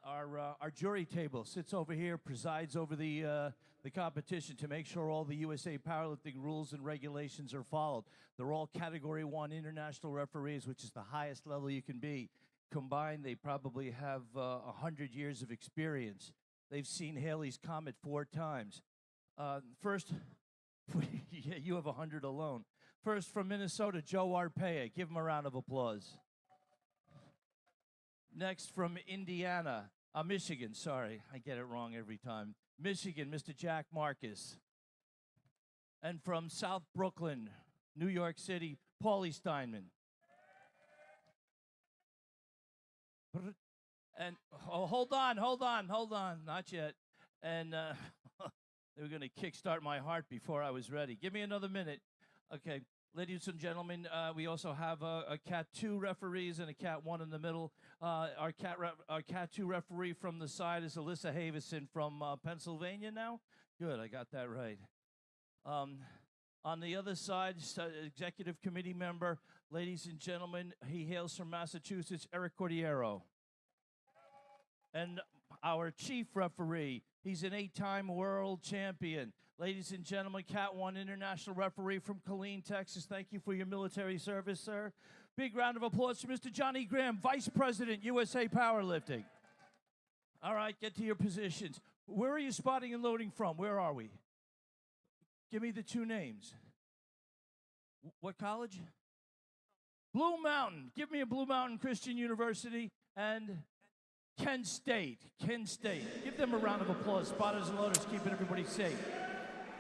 Our jury table sits over here, presides over the competition to make sure all the USA Powerlifting rules and regulations are followed. They're all Category 1 international referees, which is the highest level you can be. Combined, they probably have 100 years of experience. They've seen Halley's Comet 4 times. First, yeah, you have 100 alone. First, from Minnesota, Joe Arpaia. Give him a round of applause. Next, from Indiana, Michigan, sorry, I get it wrong every time. Michigan, Mr. Jack Marcus. And from South Brooklyn, New York City, Paulie Steinman. And, oh, hold on, not yet. And they were going to kickstart my heart before I was ready. Give me another minute. Okay. Ladies and gentlemen, we also have a Cat 2 referees and a Cat 1 in the middle. Our Cat 2 referee from the side is Alyssa Havison from Pennsylvania now. Good, I got that right. On the other side, executive committee member, ladies and gentlemen, he hails from Massachusetts, Eric Cordiero. And our chief referee, he's an 8-time world champion. Ladies and gentlemen, Cat 1 international referee from Killeen, Texas. Thank you for your military service, sir. Big round of applause for Mr. Johnny Graham, Vice President, USA Powerlifting. All right, get to your positions. Where are you spotting and loading from? Where are we? Give me the 2 names. What college? Blue Mountain. Give me a Blue Mountain Christian University and Kent State. Kent State. Give them a round of applause. Spotters and loaders, keeping everybody safe.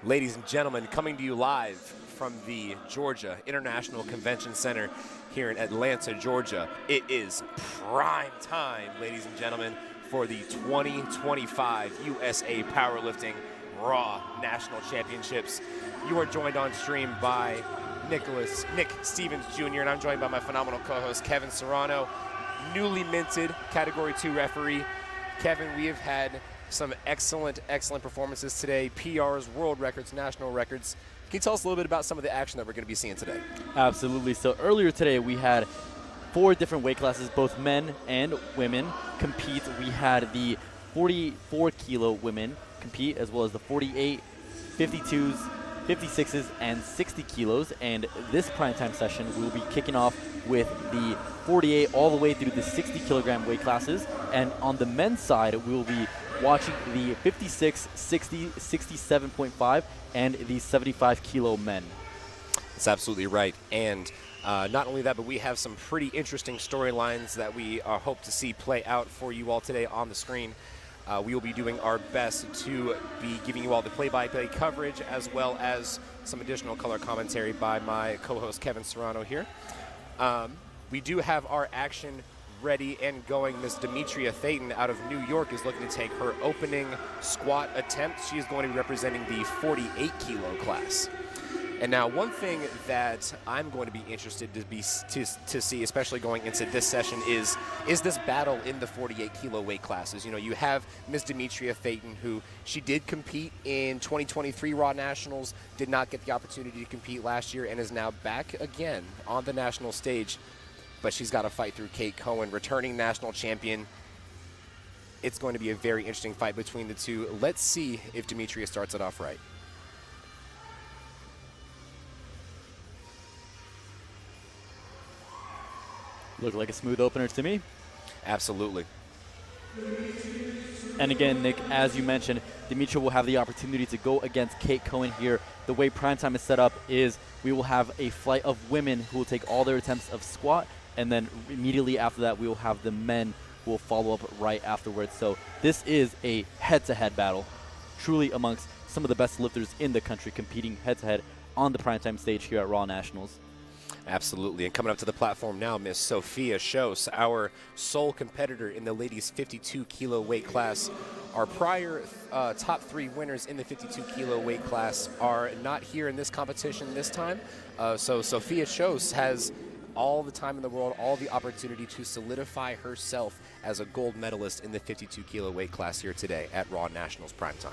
Ladies and gentlemen, coming to you live from the Georgia International Convention Center here in Atlanta, Georgia. It is prime time, ladies and gentlemen, for the 2025 USA Powerlifting Raw National Championships. You are joined on stream by Nick Stevens Jr., and I'm joined by my phenomenal co-host, Kevin Serrano, newly minted Category 2 referee. Kevin, we have had some excellent performances today. PRs, world records, national records. Can you tell us a little bit about some of the action that we're going to be seeing today? Absolutely. So earlier today we had 4 different weight classes, both men and women compete. We had the 44 kilo women compete, as well as the 48, 52s, 56s, and 60 kilos. And this primetime session will be kicking off with the 48 all the way through the 60 kilogram weight classes. And on the men's side, we will be watching the 56, 60, 67.5, and the 75 kilo men. That's absolutely right. And not only that, but we have some pretty interesting storylines that we hope to see play out for you all today on the screen. We will be doing our best to be giving you all the play-by-play coverage, as well as some additional color commentary by my co-host Kevin Serrano here. We do have our action ready and going. Miss Demetria Thayton out of New York is looking to take her opening squat attempt. She is going to be representing the 48 kilo class. And now one thing that I'm going to be interested to see, especially going into this session, is this battle in the 48 kilo weight classes. You know, you have Miss Demetria Thayton, who she did compete in 2023 Raw Nationals, did not get the opportunity to compete last year, and is now back again on the national stage. But she's got to fight through Kate Cohen, returning national champion. It's going to be a very interesting fight between the two. Let's see if Demetria starts it off right. Looked like a smooth opener to me. Absolutely. And again, Nick, as you mentioned, Demetria will have the opportunity to go against Kate Cohen here. The way Primetime is set up is we will have a flight of women who will take all their attempts of squat, and then immediately after that, we will have the men who will follow up right afterwards. So this is a head-to-head battle, truly amongst some of the best lifters in the country competing head-to-head on the Primetime stage here at Raw Nationals. Absolutely. And coming up to the platform now, Miss Sophia Schos, our sole competitor in the ladies 52 kilo weight class. Our prior top 3 winners in the 52 kilo weight class are not here in this competition this time. So Sophia Schos has all the time in the world, all the opportunity to solidify herself as a gold medalist in the 52 kilo weight class here today at Raw Nationals Primetime.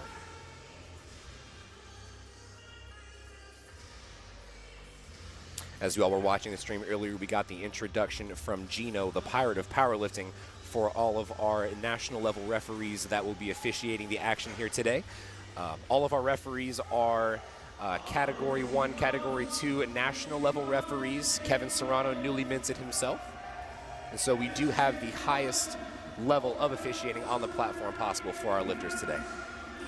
As you all were watching the stream earlier, we got the introduction from Gino, the pirate of powerlifting, for all of our national level referees that will be officiating the action here today. All of our referees are Category 1, Category 2 national level referees. Kevin Serrano newly minted himself. And so we do have the highest level of officiating on the platform possible for our lifters today.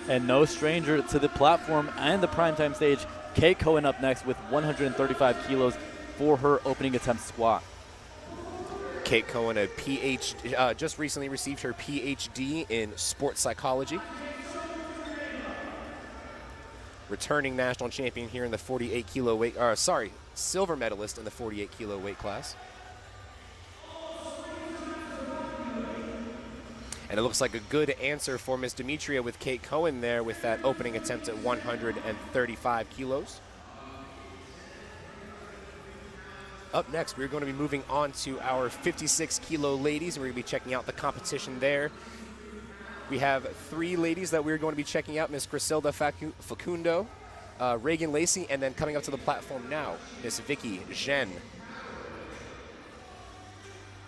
And no stranger to the platform and the primetime stage, Kate Cohen up next with 135 kilos for her opening attempt squat. Kate Cohen, just recently received her PhD in sports psychology. Returning national champion here in the 48 kilo weight, silver medalist in the 48 kilo weight class. And it looks like a good answer for Miss Demetria with Kate Cohen there with that opening attempt at 135 kilos. Up next, we're going to be moving on to our 56 kilo ladies. We're going to be checking out the competition there. We have 3 ladies that we're going to be checking out, Miss Griselda Facundo, Reagan Lacey, and then coming up to the platform now, Miss Vicky Zhen.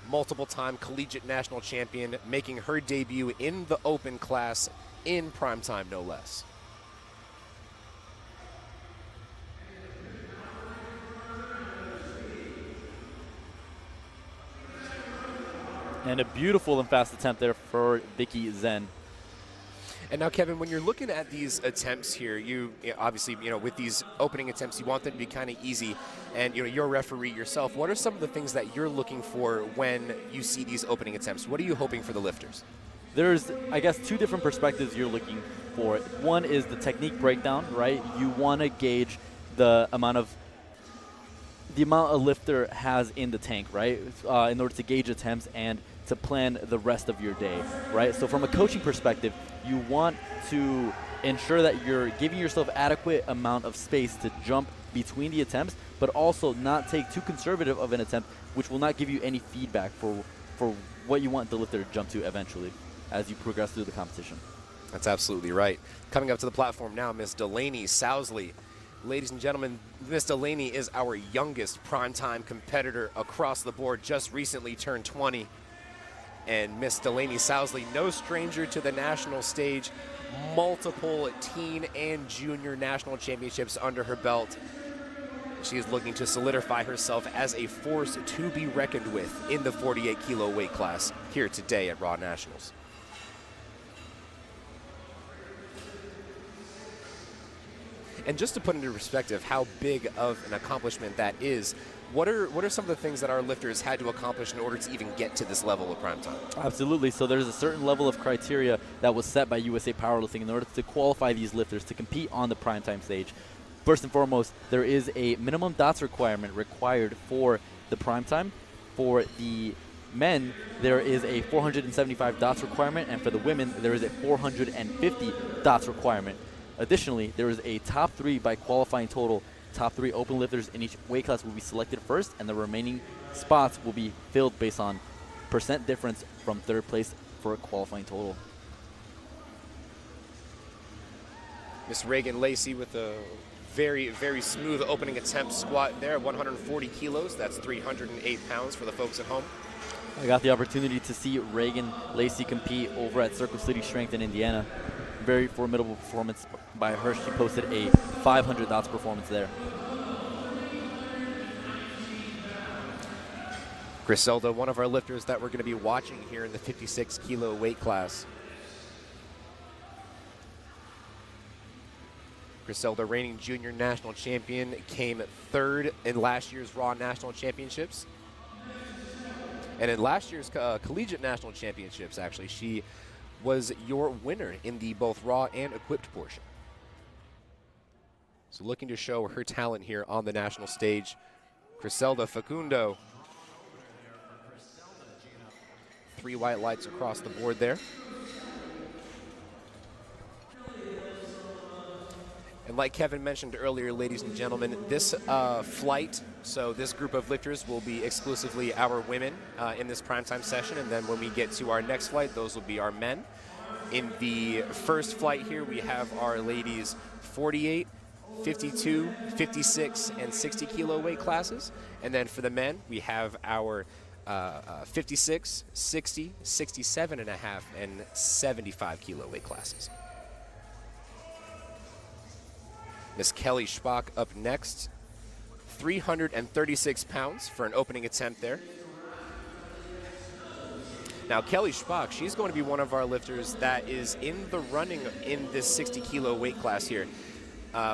Multiple-time collegiate national champion, making her debut in the open class in primetime, no less. And a beautiful and fast attempt there for Vicky Zhen. And now, Kevin, when you're looking at these attempts here, obviously, with these opening attempts, you want them to be kind of easy. And, you're a referee yourself. What are some of the things that you're looking for when you see these opening attempts? What are you hoping for the lifters? There's, I guess, 2 different perspectives you're looking for. One is the technique breakdown, right? You want to gauge the amount a lifter has in the tank, right? In order to gauge attempts and to plan the rest of your day, right? So from a coaching perspective, you want to ensure that you're giving yourself adequate amount of space to jump between the attempts, but also not take too conservative of an attempt, which will not give you any feedback for what you want the lifter to jump to eventually as you progress through the competition. That's absolutely right. Coming up to the platform now, Miss Delaney Sousley. Ladies and gentlemen, Miss Delaney is our youngest primetime competitor across the board, just recently turned 20. And Miss Delaney Sousley, no stranger to the national stage, multiple teen and junior national championships under her belt. She is looking to solidify herself as a force to be reckoned with in the 48 kilo weight class here today at Raw Nationals. And just to put into perspective how big of an accomplishment that is, what are some of the things that our lifters had to accomplish in order to even get to this level of primetime? Absolutely. So there's a certain level of criteria that was set by USA Powerlifting in order to qualify these lifters to compete on the primetime stage. First and foremost, there is a minimum dots requirement required for the primetime. For the men, there is a 475 dots requirement, and for the women, there is a 450 dots requirement. Additionally, there is a top 3 by qualifying total. Top 3 open lifters in each weight class will be selected first, and the remaining spots will be filled based on percent difference from 3rd place for a qualifying total. Miss Reagan Lacey with a very, very smooth opening attempt squat there, 140 kilos. That's 308 pounds for the folks at home. I got the opportunity to see Reagan Lacey compete over at Circle City Strength in Indiana. Very formidable performance by her. She posted a 500 dots performance there. Griselda, one of our lifters that we're going to be watching here in the 56 kilo weight class. Griselda, reigning junior national champion, came 3rd in last year's Raw National Championships. And in last year's collegiate national championships, actually, she was your winner in the both raw and equipped portion. So looking to show her talent here on the national stage, Griselda Facundo. 3 white lights across the board there. And like Kevin mentioned earlier, ladies and gentlemen, this flight, so this group of lifters will be exclusively our women in this primetime session, and then when we get to our next flight, those will be our men. In the first flight here, we have our ladies 48, 52, 56, and 60 kilo weight classes. And then for the men, we have our 56, 60, 67 and a half, and 75 kilo weight classes. Miss Kelly Schbach up next, 336 pounds for an opening attempt there. Now, Kelly Schbach, she's going to be one of our lifters that is in the running in this 60 kilo weight class here.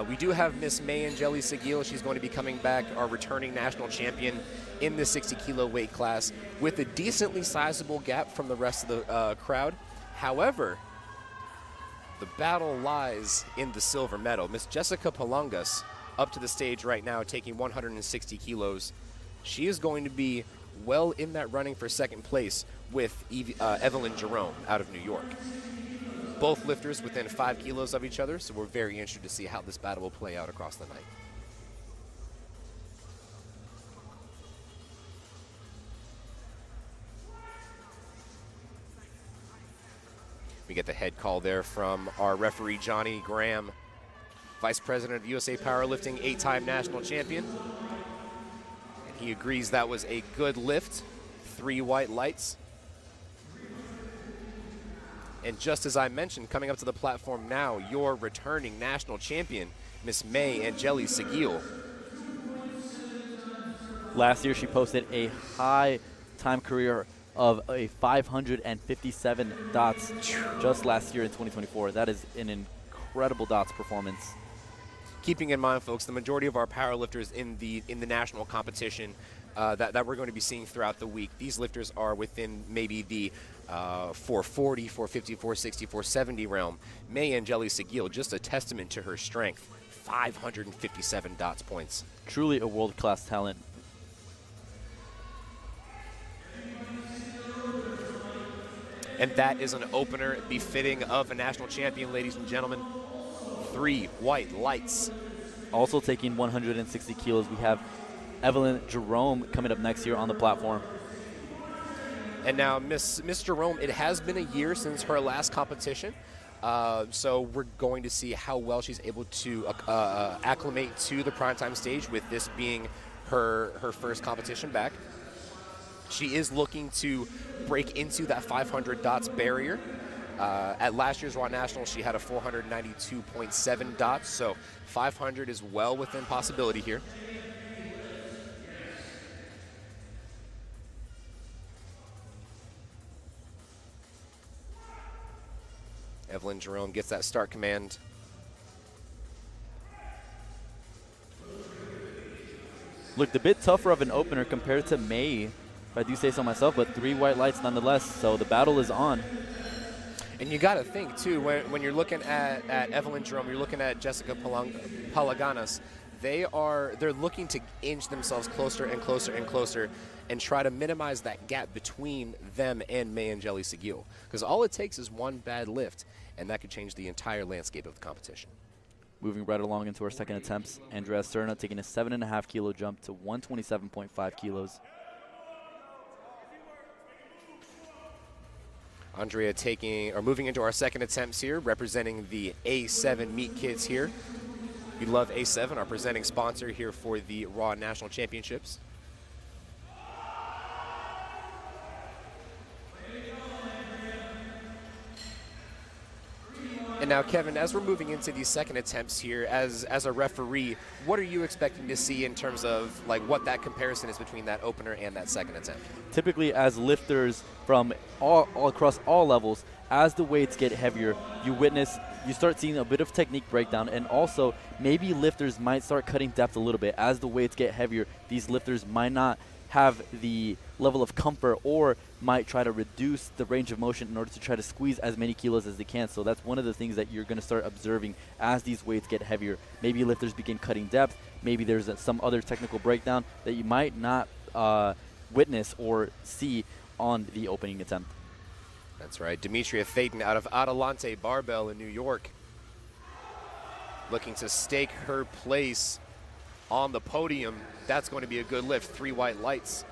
We do have Miss May Angeli Seguil. She's going to be coming back, our returning national champion in the 60 kilo weight class with a decently sizable gap from the rest of the crowd. However, the battle lies in the silver medal. Miss Jessica Palangas up to the stage right now, taking 160 kilos. She is going to be well in that running for second place with Evelyn Jerome out of New York. Both lifters within 5 kilos of each other, so we're very interested to see how this battle will play out across the night. We get the head call there from our referee, Johnny Graham, Vice President of USA Powerlifting, 8-time national champion. And he agrees that was a good lift, 3 white lights. And just as I mentioned, coming up to the platform now, your returning national champion, Miss May Angeli Seguil. Last year, she posted a high time career of a 557 dots just last year in 2024. That is an incredible dots performance. Keeping in mind, folks, the majority of our powerlifters in the national competition that we're going to be seeing throughout the week, these lifters are within maybe the 440, 450, 460, 470 realm. May Angeli Seguil, just a testament to her strength, 557 dots points. Truly a world-class talent. And that is an opener befitting of a national champion, ladies and gentlemen. 3 white lights. Also taking 160 kilos, we have Evelyn Jerome coming up next year on the platform. And now Miss Jerome, it has been a year since her last competition. So we're going to see how well she's able to acclimate to the primetime stage, with this being her first competition back. She is looking to break into that 500 dots barrier. At last year's Raw Nationals, she had a 492.7 dots, so 500 is well within possibility here. Evelyn Jerome gets that start command. Looked a bit tougher of an opener compared to May, if I do say so myself, but 3 white lights nonetheless, so the battle is on. And you got to think, too, when you're looking at Evelyn Jerome, you're looking at Jessica Palaganas, they're looking to inch themselves closer and closer and closer and try to minimize that gap between them and May Angeli Seguil. Because all it takes is one bad lift, and that could change the entire landscape of the competition. Moving right along into our second attempts, Andrea Serna taking a 7.5 kilo jump to 127.5 kilos. Andrea moving into our second attempts here, representing the A7 Meet Kids here. We love A7, our presenting sponsor here for the Raw National Championships. And now, Kevin, as we're moving into these second attempts here, as a referee, what are you expecting to see in terms of like what that comparison is between that opener and that second attempt? Typically, as lifters from all across all levels, as the weights get heavier, you start seeing a bit of technique breakdown, and also maybe lifters might start cutting depth a little bit. As the weights get heavier, these lifters might not have the level of comfort, or might try to reduce the range of motion in order to try to squeeze as many kilos as they can. So that's one of the things that you're going to start observing as these weights get heavier. Maybe lifters begin cutting depth. Maybe there's some other technical breakdown that you might not witness or see on the opening attempt. That's right. Demetria Thaden out of Adelante Barbell in New York, looking to stake her place on the podium. That's going to be a good lift. 3 white lights.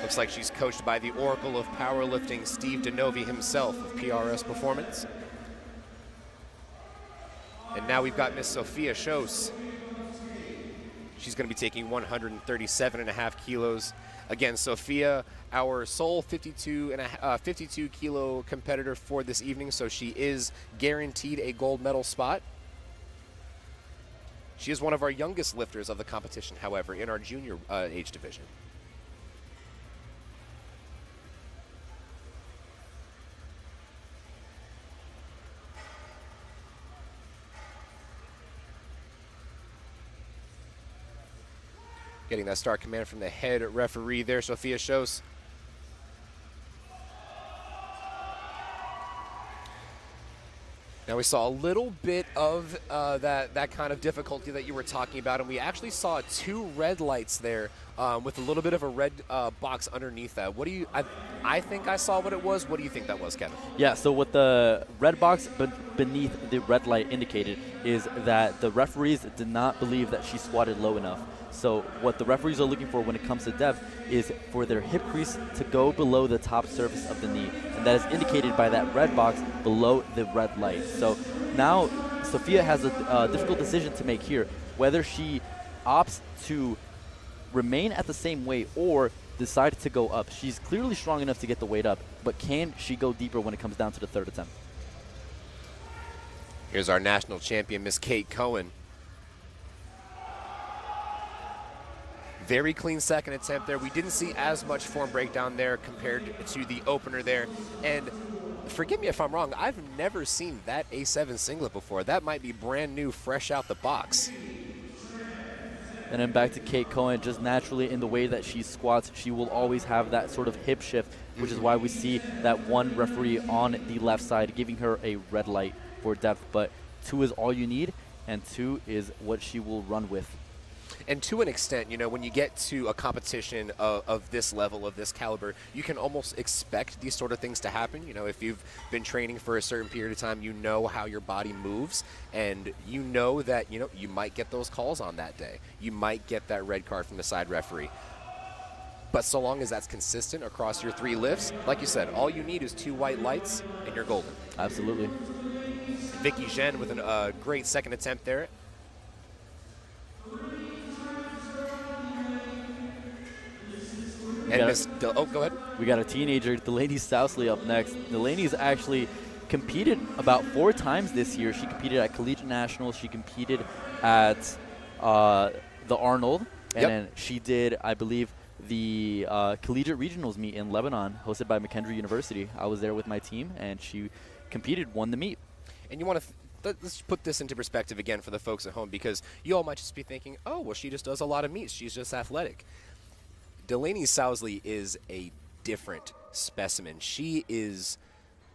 Looks like she's coached by the Oracle of Powerlifting, Steve DeNovi himself of PRS Performance. And now we've got Miss Sophia Schos She's going to be taking 137.5 kilos. Again, Sophia, our sole 52 kilo competitor for this evening, so she is guaranteed a gold medal spot. She is one of our youngest lifters of the competition, however, in our junior age division. Getting that start command from the head referee there, Sophia shows. Now we saw a little bit of that kind of difficulty that you were talking about, and we actually saw 2 red lights there with a little bit of a red box underneath that. What do you? I think I saw what it was. What do you think that was, Kevin? Yeah. So what the red box beneath the red light indicated is that the referees did not believe that she squatted low enough. So what the referees are looking for when it comes to depth is for their hip crease to go below the top surface of the knee. And that is indicated by that red box below the red light. So now Sophia has a difficult decision to make here, whether she opts to remain at the same weight or decide to go up. She's clearly strong enough to get the weight up, but can she go deeper when it comes down to the third attempt? Here's our national champion, Miss Kate Cohen. Very clean second attempt there. We didn't see as much form breakdown there compared to the opener there. And forgive me if I'm wrong, I've never seen that A7 singlet before. That might be brand new, fresh out the box. And then back to Kate Cohen, just naturally in the way that she squats, she will always have that sort of hip shift, which is why we see that one referee on the left side giving her a red light for depth. But 2 is all you need, and 2 is what she will run with. And to an extent, you know, when you get to a competition of this level, of this caliber, you can almost expect these sort of things to happen. You know, if you've been training for a certain period of time, you know how your body moves, and you know that, you know, you might get those calls on that day. You might get that red card from the side referee. But so long as that's consistent across your 3 lifts, like you said, all you need is 2 white lights, and you're golden. Absolutely. Vicky Zhen with a great second attempt there. And oh, go ahead. We got a teenager, Delaney Sousley, up next. Delaney's actually competed about 4 times this year. She competed at Collegiate Nationals. She competed at the Arnold. And then she did, I believe, the Collegiate Regionals meet in Lebanon, hosted by McKendree University. I was there with my team, and she competed, won the meet. And you want to let's put this into perspective again for the folks at home, because you all might just be thinking, oh, well, she just does a lot of meets. She's just athletic. Delaney Sousley is a different specimen. She is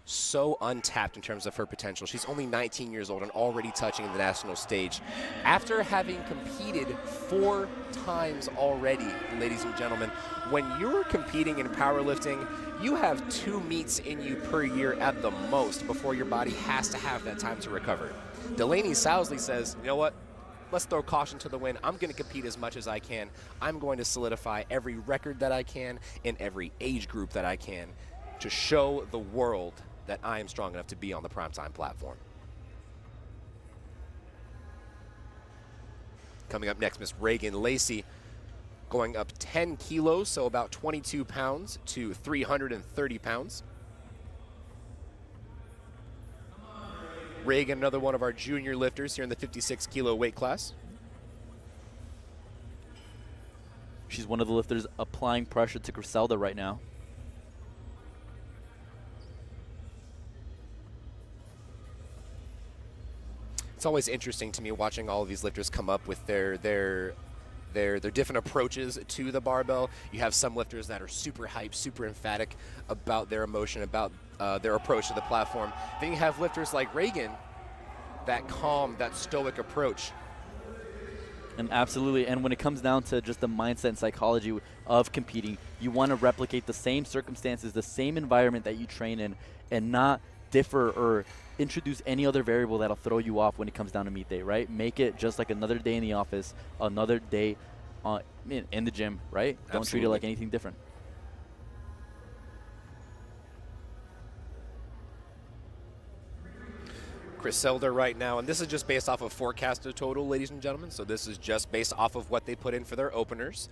so untapped in terms of her potential. She's only 19 years old and already touching the national stage. After having competed 4 times already, ladies and gentlemen, when you're competing in powerlifting, you have 2 meets in you per year at the most before your body has to have that time to recover. Delaney Sousley says, you know what? Let's throw caution to the wind. I'm going to compete as much as I can. I'm going to solidify every record that I can in every age group that I can to show the world that I am strong enough to be on the Primetime platform. Coming up next, Miss Reagan Lacey, going up 10 kilos, so about 22 pounds to 330 pounds. Reagan, another one of our junior lifters here in the 56 kilo weight class. She's one of the lifters applying pressure to Griselda right now. It's always interesting to me watching all of these lifters come up with their different approaches to the barbell. You have some lifters that are super hyped, super emphatic about their emotion, about their approach to the platform. Then you have lifters like Reagan, that calm, that stoic approach. And absolutely, and when it comes down to just the mindset and psychology of competing, you want to replicate the same circumstances, the same environment that you train in, and not differ or introduce any other variable that'll throw you off when it comes down to meet day, right? Make it just like another day in the office, another day in the gym, right? Absolutely. Don't treat it like anything different. Griselda right now, and this is just based off of forecasted total, ladies and gentlemen, so this is just based off of what they put in for their openers.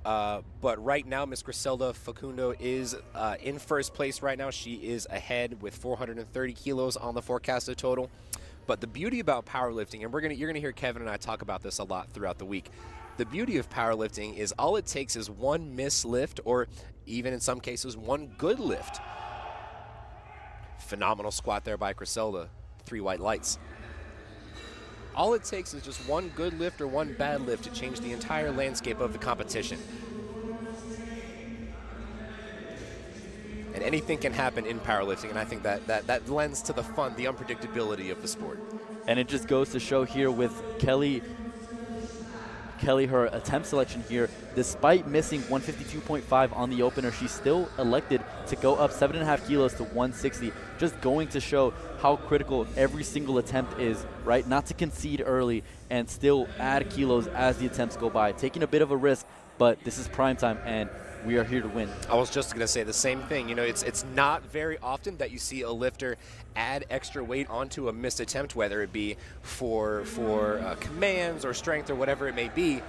But right now, Miss Griselda Facundo is in first place right now. She is ahead with 430 kilos on the forecasted total. But the beauty about powerlifting, and you're gonna hear Kevin and I talk about this a lot throughout the week. The beauty of powerlifting is all it takes is one miss lift, or even in some cases, one good lift. Phenomenal squat there by Griselda. 3 white lights. All it takes is just one good lift or one bad lift to change the entire landscape of the competition. And anything can happen in powerlifting, and I think that lends to the fun, the unpredictability of the sport. And it just goes to show here with Kelly, her attempt selection here, despite missing 152.5 on the opener, she still elected to go up 7.5 kilos to 160, just going to show how critical every single attempt is, right? Not to concede early and still add kilos as the attempts go by. Taking a bit of a risk, but this is prime time, and we are here to win. I was just going to say the same thing. You know, it's not very often that you see a lifter add extra weight onto a missed attempt, whether it be for commands or strength or whatever it may be.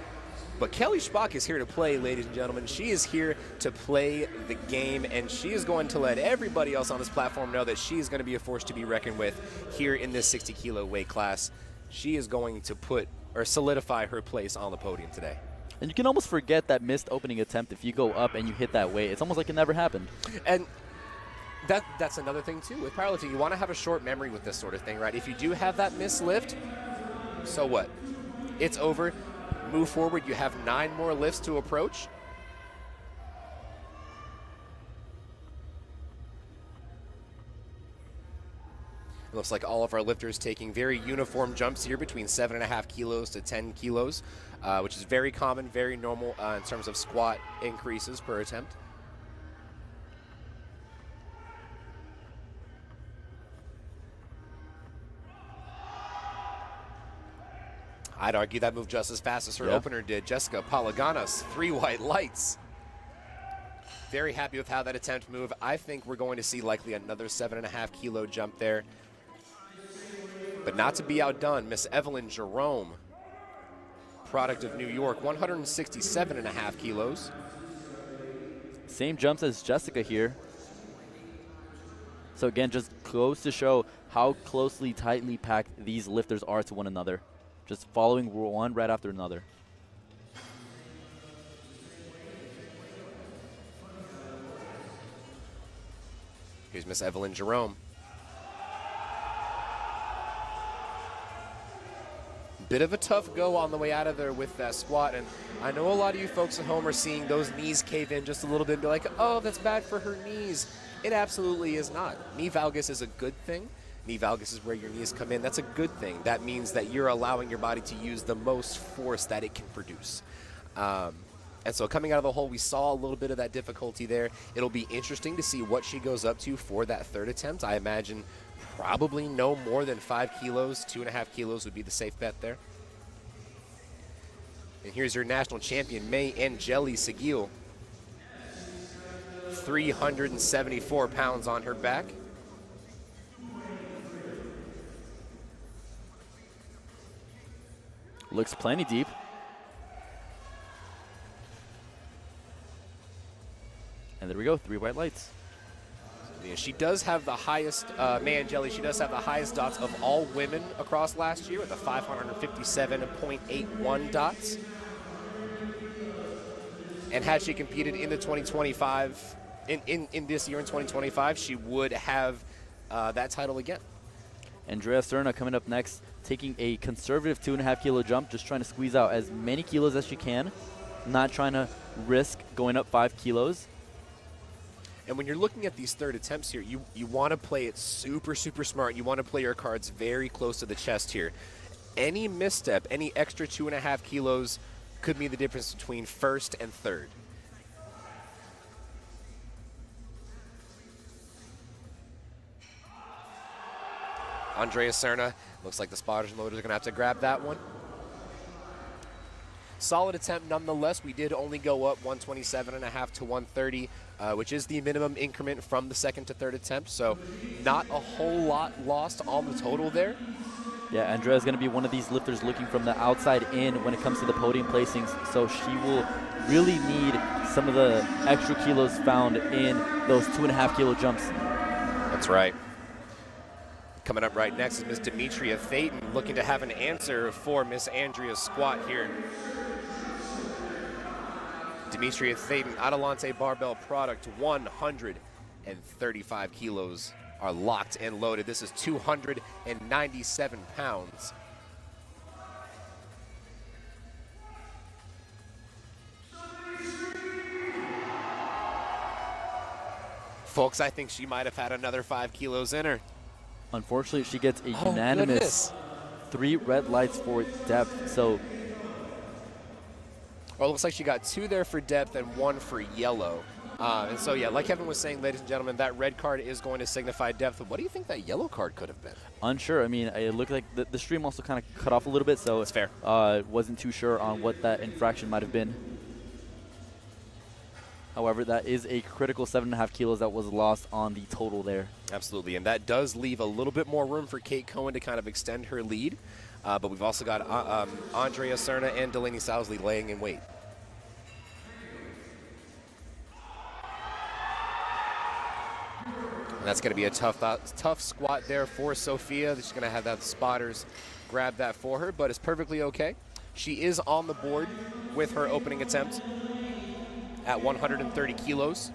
But Kelly Spock is here to play, ladies and gentlemen. She is here to play the game, and she is going to let everybody else on this platform know that she is going to be a force to be reckoned with here in this 60-kilo weight class. She is going to solidify her place on the podium today. And you can almost forget that missed opening attempt if you go up and you hit that weight. It's almost like it never happened. And that's another thing, too. With powerlifting, you want to have a short memory with this sort of thing, right? If you do have that missed lift, so what? It's over. Move forward. You have 9 more lifts to approach. It looks like all of our lifters taking very uniform jumps here between 7.5 kilos to 10 kilos, which is very common, very normal in terms of squat increases per attempt. I'd argue that moved just as fast as her opener did. Jessica Palaganas, 3 white lights. Very happy with how that attempt moved. I think we're going to see likely another 7.5 kilo jump there. But not to be outdone, Miss Evelyn Jerome, product of New York, 167.5 kilos. Same jumps as Jessica here. So again, just goes to show how closely, tightly packed these lifters are to one another. Just following one right after another. Here's Miss Evelyn Jerome. Bit of a tough go on the way out of there with that squat, and I know a lot of you folks at home are seeing those knees cave in just a little bit and be like, oh, that's bad for her knees. It absolutely is not. Knee valgus is a good thing. Knee valgus is where your knees come in. That's a good thing. That means that you're allowing your body to use the most force that it can produce. And so coming out of the hole, we saw a little bit of that difficulty there. It'll be interesting to see what she goes up to for that third attempt. I imagine probably no more than 5 kilos. 2.5 kilos would be the safe bet there. And here's your national champion, May Angeli Seguil. 374 pounds on her back. Looks plenty deep. And there we go, 3 white lights. Yeah, she does have the highest, May Angeli, she does have the highest dots of all women across last year with a 557.81 dots. And had she competed in the 2025, in this year in 2025, she would have that title again. Andrea Serna coming up next, taking a conservative 2.5 kilo jump, just trying to squeeze out as many kilos as she can, not trying to risk going up 5 kilos. And when you're looking at these third attempts here, you want to play it super, super smart. You want to play your cards very close to the chest here. Any misstep, any extra 2.5 kilos could be the difference between first and third. Andrea Serna, looks like the spotters and loaders are going to have to grab that one. Solid attempt nonetheless. We did only go up 127.5 to 130, which is the minimum increment from the second to third attempt. So not a whole lot lost on the total there. Yeah, Andrea is going to be one of these lifters looking from the outside in when it comes to the podium placings. So she will really need some of the extra kilos found in those 2.5 kilo jumps. That's right. Coming up right next is Miss Demetria Phaeton looking to have an answer for Miss Andrea's squat here. Demetria Phaeton, Adelante barbell product, 135 kilos are locked and loaded. This is 297 pounds. Folks, I think she might have had another 5 kilos in her. Unfortunately, she gets a unanimous 3 red lights for depth. So, well, it looks like she got 2 there for depth and 1 for yellow. And so, yeah, like Kevin was saying, ladies and gentlemen, that red card is going to signify depth. What do you think that yellow card could have been? Unsure. I mean, it looked like the stream also kind of cut off a little bit, so it's fair. Wasn't too sure on what that infraction might have been. However, that is a critical 7.5 kilos that was lost on the total there. Absolutely, and that does leave a little bit more room for Kate Cohen to kind of extend her lead. But we've also got Andrea Serna and Delaney Sousley laying in wait. And that's going to be a tough squat there for Sophia. She's going to have that spotters grab that for her, but it's perfectly okay. She is on the board with her opening attempt at 130 kilos.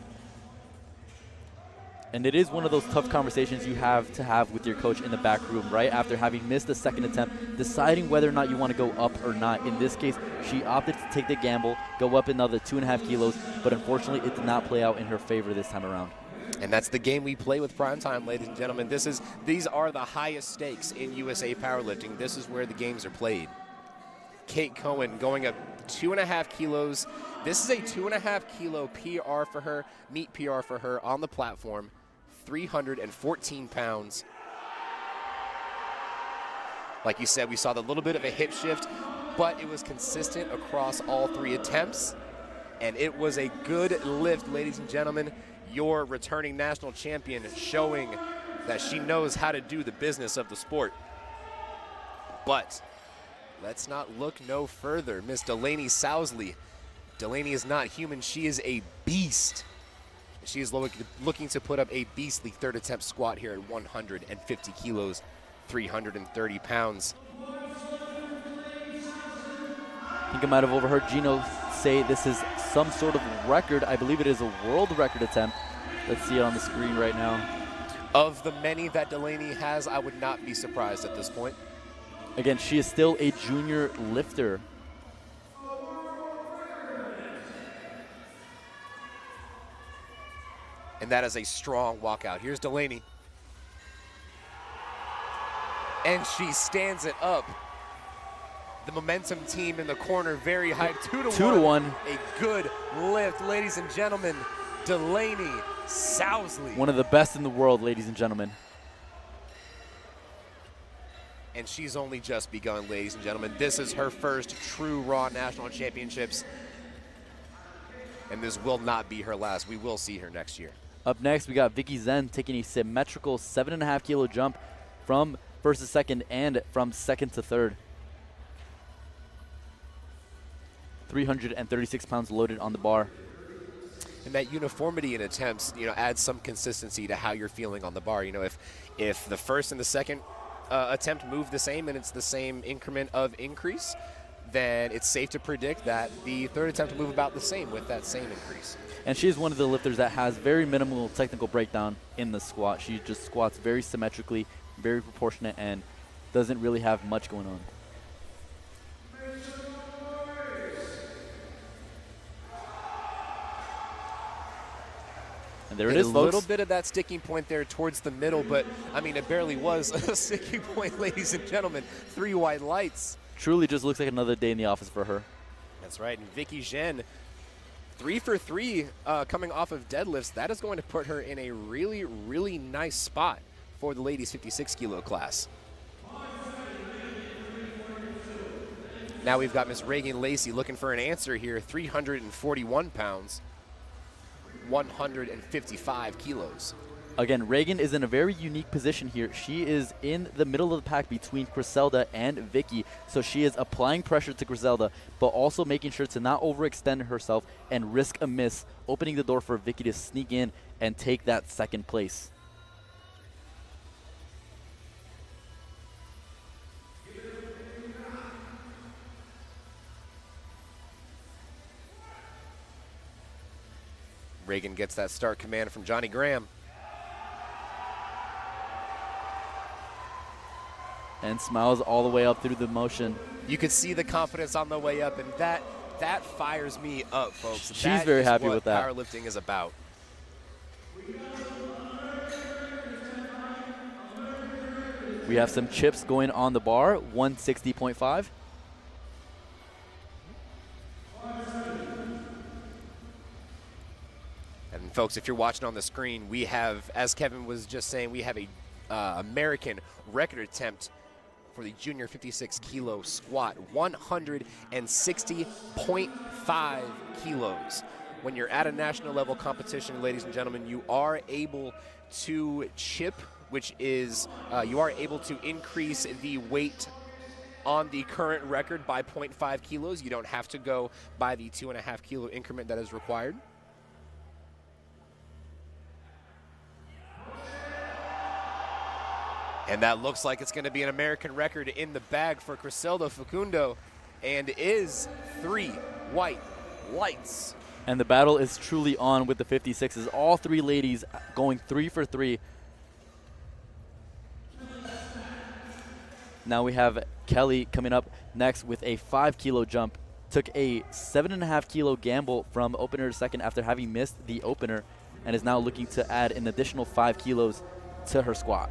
And it is one of those tough conversations you have to have with your coach in the back room, right? After having missed the second attempt, deciding whether or not you want to go up or not. In this case, she opted to take the gamble, go up another 2.5 kilos, but unfortunately it did not play out in her favor this time around. And that's the game we play with Primetime, ladies and gentlemen. These are the highest stakes in USA powerlifting. This is where the games are played. Kate Cohen going up 2.5 kilos. This is a 2.5 kilo PR for her, meet PR for her on the platform. 314 pounds. Like you said, we saw the little bit of a hip shift, but it was consistent across all 3 attempts. And it was a good lift, ladies and gentlemen. Your returning national champion showing that she knows how to do the business of the sport. But let's not look no further. Miss Delaney Sousley. Delaney is not human. She is a beast. She is looking to put up a beastly third attempt squat here at 150 kilos, 330 pounds. I think I might have overheard Gino say this is some sort of record. I believe it is a world record attempt. Let's see it on the screen right now. Of the many that Delaney has, I would not be surprised at this point. Again, she is still a junior lifter. And that is a strong walkout. Here's Delaney. And she stands it up. The momentum team in the corner, very hyped. 2 to 1. A good lift, ladies and gentlemen. Delaney Sousley. One of the best in the world, ladies and gentlemen. And she's only just begun, ladies and gentlemen. This is her first true Raw National Championships. And this will not be her last. We will see her next year. Up next, we got Vicky Zen taking a symmetrical 7.5 kilo jump from first to second and from second to third. 336 pounds loaded on the bar. And that uniformity in attempts, adds some consistency to how you're feeling on the bar. If the first and the second attempt move the same and it's the same increment of increase, then it's safe to predict that the third attempt will move about the same with that same increase. And she's one of the lifters that has very minimal technical breakdown in the squat. She just squats very symmetrically, very proportionate, and doesn't really have much going on. And there it is, folks. A little bit of that sticking point there towards the middle, but, it barely was a sticking point, ladies and gentlemen. 3 white lights. Truly just looks like another day in the office for her. That's right. And Vicky Zhen, 3 for 3 coming off of deadlifts. That is going to put her in a really, really nice spot for the ladies 56 kilo class. Now we've got Miss Reagan Lacey looking for an answer here. 341 pounds, 155 kilos. Again, Reagan is in a very unique position here. She is in the middle of the pack between Griselda and Vicky. So she is applying pressure to Griselda, but also making sure to not overextend herself and risk a miss, opening the door for Vicky to sneak in and take that second place. Reagan gets that start command from Johnny Graham. And smiles all the way up through the motion. You could see the confidence on the way up, and that fires me up, folks. She's very happy with that. Powerlifting is about. We have some chips going on the bar, 160.5. And folks, if you're watching on the screen, we have, as Kevin was just saying, we have a American record attempt for the junior 56 kilo squat, 160.5 kilos. When you're at a national level competition, ladies and gentlemen, you are able to chip, which is, you are able to increase the weight on the current record by 0.5 kilos. You don't have to go by the 2.5 kilo increment that is required. And that looks like it's going to be an American record in the bag for Griselda Facundo, and is 3 white lights. And the battle is truly on with the 56s. All three ladies going 3 for 3. Now we have Kelly coming up next with a 5 kilo jump. Took a 7.5 kilo gamble from opener to second after having missed the opener, and is now looking to add an additional 5 kilos to her squat.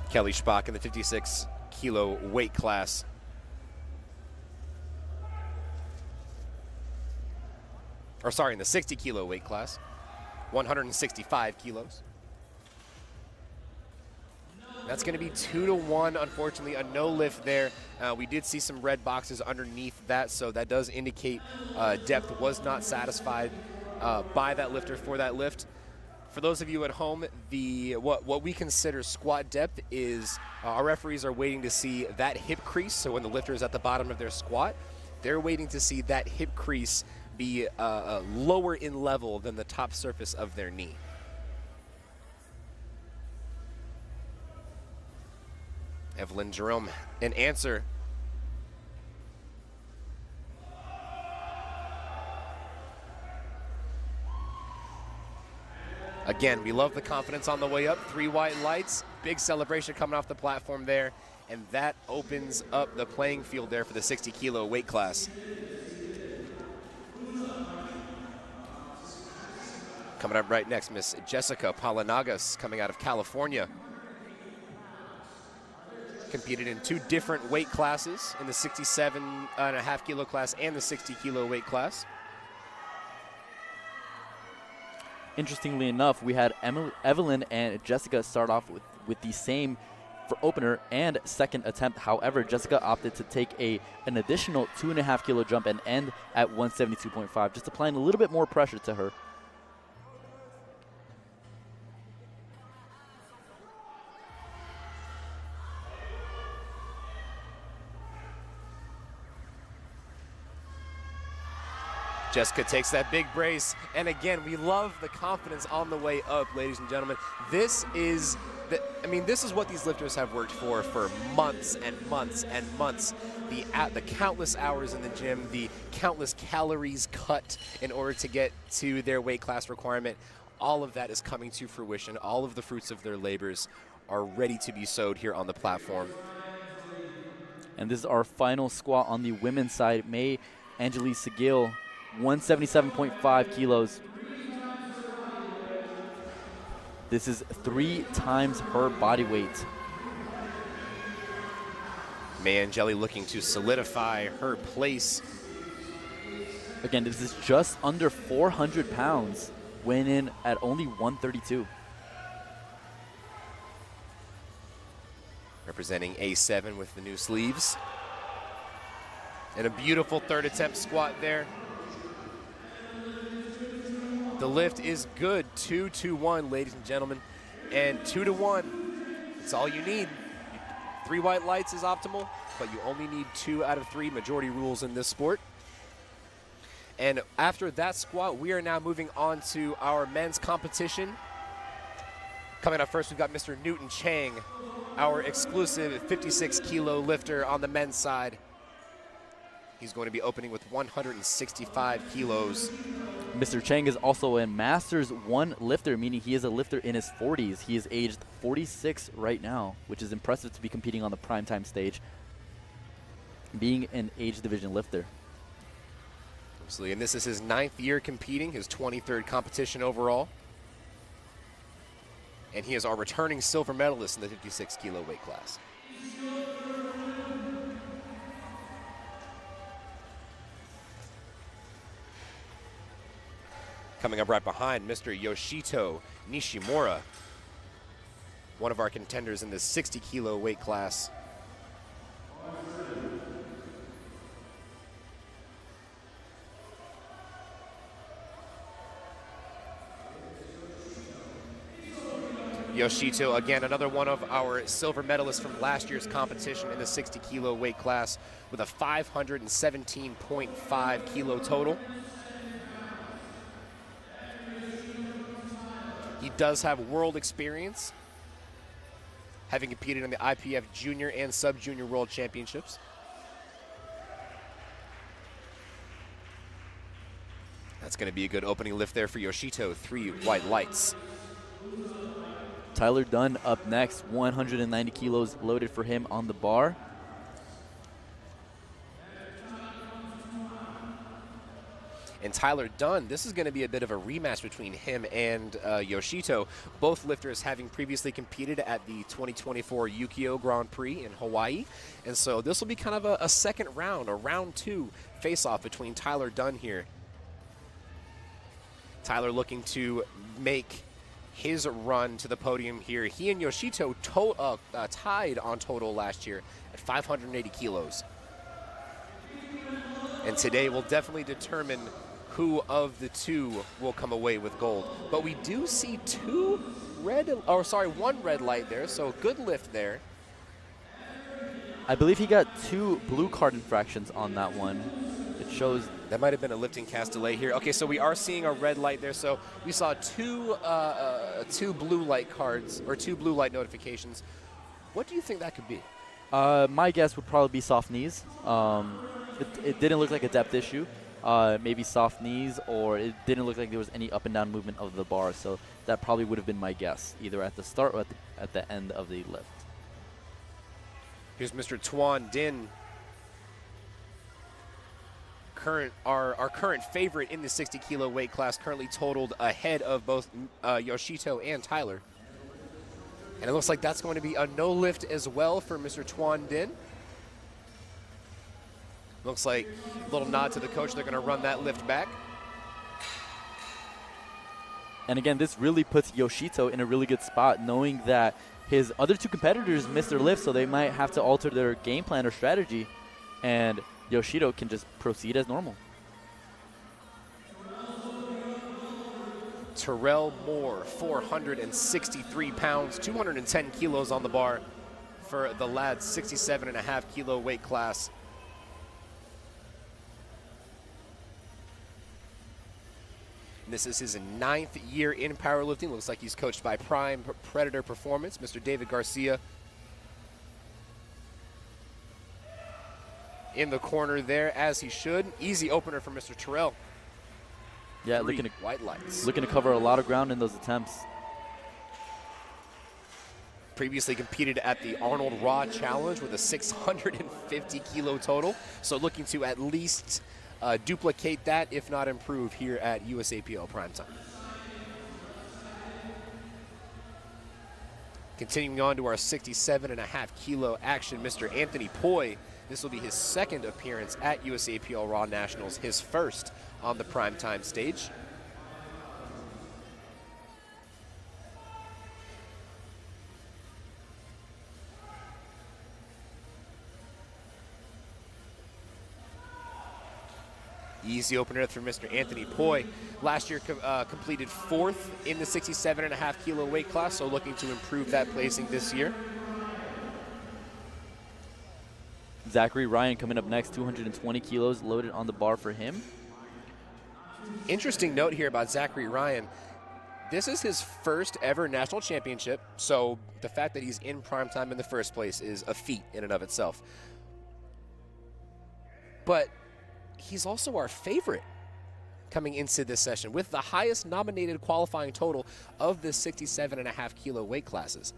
Kelly Spock in the 56 kilo weight class. Or sorry, in the 60 kilo weight class, 165 kilos. That's going to be 2-1, unfortunately, a no lift there. We did see some red boxes underneath that, so that does indicate depth was not satisfied by that lifter for that lift. For those of you at home, what we consider squat depth is our referees are waiting to see that hip crease. So when the lifter is at the bottom of their squat, they're waiting to see that hip crease be lower in level than the top surface of their knee. Evelyn Jerome, an answer. Again, we love the confidence on the way up. 3 white lights, big celebration coming off the platform there, and that opens up the playing field there for the 60 kilo weight class. Coming up right next, Miss Jessica Palanagas, coming out of California. Competed in 2 different weight classes, in the 67.5 kilo class and the 60 kilo weight class. Interestingly enough, we had Evelyn and Jessica start off with the same for opener and second attempt. However, Jessica opted to take an additional 2.5 kilo jump and end at 172.5, just applying a little bit more pressure to her. Jessica takes that big brace, and again, we love the confidence on the way up, ladies and gentlemen. This is what these lifters have worked for months and months and months. The countless hours in the gym, the countless calories cut in order to get to their weight class requirement, all of that is coming to fruition. All of the fruits of their labors are ready to be sowed here on the platform. And this is our final squat on the women's side. May Angelise Seguil, 177.5 kilos. This is 3 times her body weight. May Angeli looking to solidify her place Again, this is just under 400 pounds, weighing in at only 132. Representing A7 with the new sleeves. And a beautiful third attempt squat there. The lift is good, 2-2-1, ladies and gentlemen. And 2-1, it's all you need. 3 white lights is optimal, but you only need 2 out of 3 majority rules in this sport. And after that squat, we are now moving on to our men's competition. Coming up first, we've got Mr. Newton Chang, our exclusive 56-kilo lifter on the men's side. He's going to be opening with 165 kilos. Mr. Chang is also a Masters 1 lifter, meaning he is a lifter in his 40s. He is aged 46 right now, which is impressive to be competing on the Primetime stage, being an age division lifter. Absolutely, and this is his 9th year competing, his 23rd competition overall. And he is our returning silver medalist in the 56-kilo weight class. Coming up right behind, Mr. Yoshito Nishimura, one of our contenders in the 60-kilo weight class. Yoshito, again, another one of our silver medalists from last year's competition in the 60-kilo weight class with a 517.5 kilo total. He does have world experience, having competed in the IPF Junior and Sub-Junior World Championships. That's going to be a good opening lift there for Yoshito. 3 white lights. Tyler Dunn up next, 190 kilos loaded for him on the bar. And Tyler Dunn, this is going to be a bit of a rematch between him and Yoshito, both lifters having previously competed at the 2024 Yukio Grand Prix in Hawaii. And so this will be kind of a second round, a round 2 face-off between Tyler Dunn here. Tyler looking to make his run to the podium here. He and Yoshito tied on total last year at 580 kilos. And today will definitely determine who of the two will come away with gold. But we do see one red light there, so good lift there. I believe he got 2 blue card infractions on that one. It shows that might have been a lifting cast delay here. Okay, so we are seeing a red light there. So we saw two blue light cards, or 2 blue light notifications. What do you think that could be? My guess would probably be soft knees. It didn't look like a depth issue. Maybe soft knees, or it didn't look like there was any up and down movement of the bar. So that probably would have been my guess, either at the start or at the end of the lift. Here's Mr. Tuan Din, our current favorite in the 60-kilo weight class, currently totaled ahead of both Yoshito and Tyler. And it looks like that's going to be a no lift as well for Mr. Tuan Din. Looks like a little nod to the coach. They're going to run that lift back. And again, this really puts Yoshito in a really good spot, knowing that his other 2 competitors missed their lift, so they might have to alter their game plan or strategy, and Yoshito can just proceed as normal. Terrell Moore, 463 pounds, 210 kilos on the bar for the lads' 67.5-kilo weight class. This is his 9th year in powerlifting. Looks like he's coached by Prime Predator Performance, Mr. David Garcia. In the corner there, as he should. Easy opener for Mr. Terrell. Yeah, 3 white lights. Looking to cover a lot of ground in those attempts. Previously competed at the Arnold Raw Challenge with a 650-kilo total. So looking to at least duplicate that, if not improve, here at USAPL Primetime. Continuing on to our 67.5-kilo action, Mr. Anthony Poi This will be his second appearance at USAPL Raw Nationals, his first on the Primetime stage. Easy opener for Mr. Anthony Poi. Last year completed 4th in the 67.5 kilo weight class, so looking to improve that placing this year. Zachary Ryan coming up next, 220 kilos loaded on the bar for him. Interesting note here about Zachary Ryan. This is his first ever national championship, so the fact that he's in Primetime in the first place is a feat in and of itself. But he's also our favorite coming into this session with the highest nominated qualifying total of the 67.5 kilo weight classes.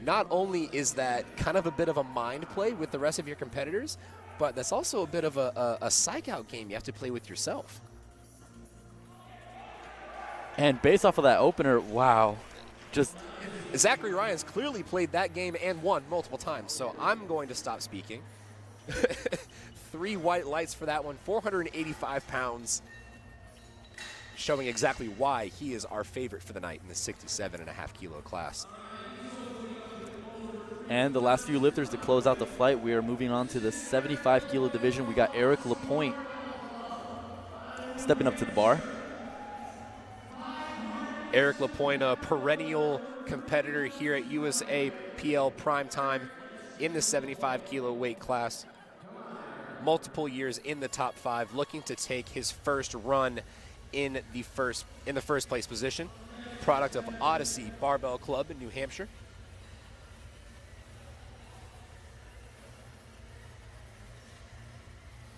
Not only is that kind of a bit of a mind play with the rest of your competitors, but that's also a bit of a psych out game you have to play with yourself. And based off of that opener, wow, just Zachary Ryan's clearly played that game and won multiple times, so I'm going to stop speaking. 3 white lights for that one, 485 pounds, showing exactly why he is our favorite for the night in the 67.5 kilo class. And the last few lifters to close out the flight, we are moving on to the 75 kilo division. We got Eric Lapointe stepping up to the bar. Eric Lapointe, a perennial competitor here at USAPL Primetime in the 75 kilo weight class. Multiple years in the top 5, looking to take his first run in the first place position. Product of Odyssey Barbell Club in New Hampshire.